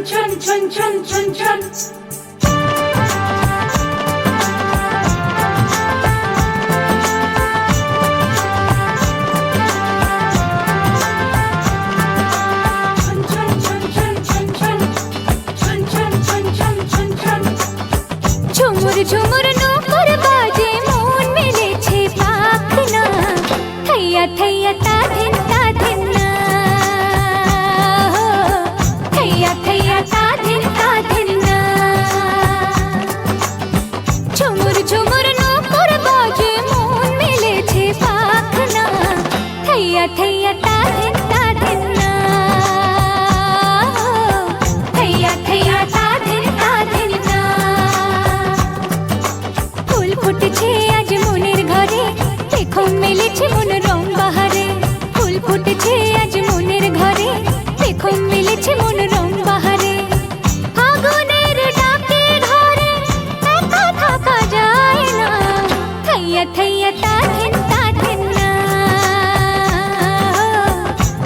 ছন ছন ছন ছন ছন। ঝুমুর ঝুমুর নূপুর বাজে মন মেলেছে পাখনা, থৈয়া থৈয়া তা ধিন না, থৈয়া থৈয়া তা ধিন না। ঝুমুর ঝুমুর নূপুর বাজে মন মেলেছে পাখনা, থৈয়া থৈয়া তা ধিন না, থৈয়া থৈয়া তা ধিন না। ফুল ফুটেছে আজ মনের ঘরে, দেখো মেলেছে মন রং বাহারে। ফুল ফুটেছে আজ মনের ঘরে, দেখো মেলেছে মন রং বাহারে। আগুনের ডাকে ঘরে একা থাকা যায় না, থৈয়া থৈয়া তা ধিন না,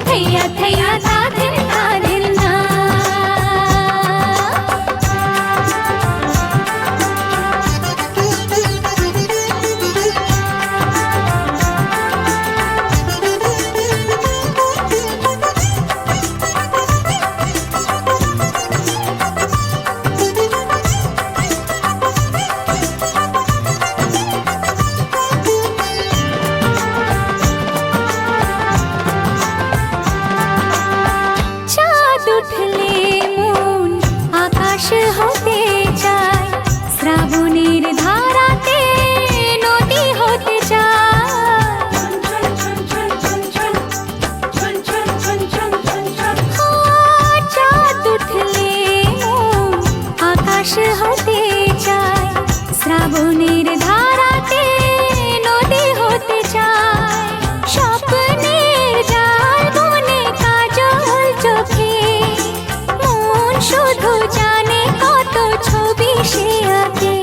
থৈয়া থৈয়া তা ধিন না। চাঁদ উঠলে মন আকাশ হতে চায়, শ্রাবণের ধারাতে নদী হতে চায়। চাঁদ উঠলে মন আকাশ হতে চায়, শ্রাবণের ধারাতে নদী হতে চায়। স্বপ্নের জাল বনে কাজল চোখে, মন শুধু জানে কত ছবি সে আঁকে।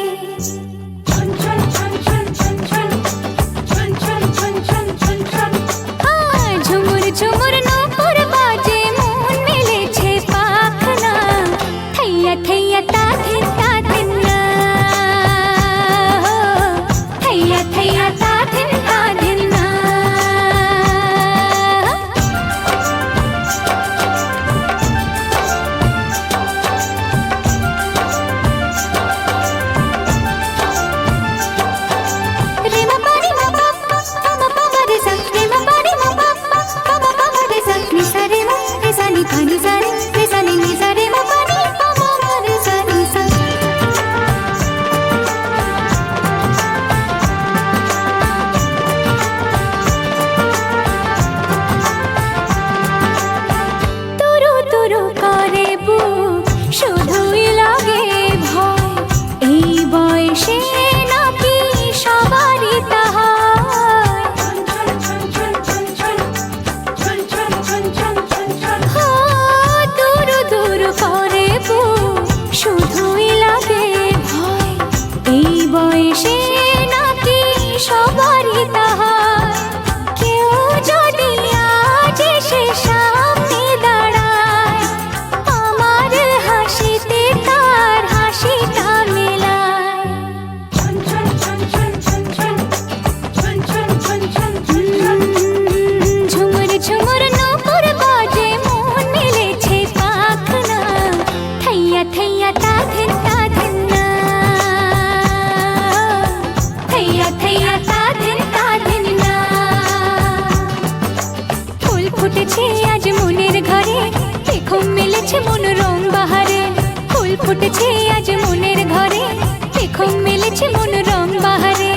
ঝুমুর ঝুমুর নূপুর বাজে মন মেলেছে পাখনা, থৈয়া থৈয়া তা ধিন না, থৈয়া থৈয়া তা ধিন না। রে মা পারি মা পা মা পা মা রে সা, রে মা পারি মা পা মা রে সা, নি সা রে মা রে সা নি পা নি সা নি সা রে মা পারি মা রে সা নি সা। তুরু তুরু করে বুক, শুধুই লাগে ভয়, এই বয়সে নাকি সবারই তা হয়। তুরু তুরু করে বুক, শুধুই লাগে ভয়, এই বয়সে নাকি সবারই তা হয়। কেউ যদি আজ এসে সামনে দাঁড়ায়, আমার হাসিতে তার হাসিটা মেলায়। ঝুমুর ঝুমুর নূপুর বাজে মন মেলেছে পাখনা, থৈয়া থৈয়া তা ধিন না, থৈয়া থৈয়া তা ধিন না। ফুল ফুটেছে আজ মনের ঘরে, দেখো মেলেছে মন রং বাহারে। ফুল ফুটেছে আজ মনের ঘরে, দেখো মেলেছে মন রং বাহারে।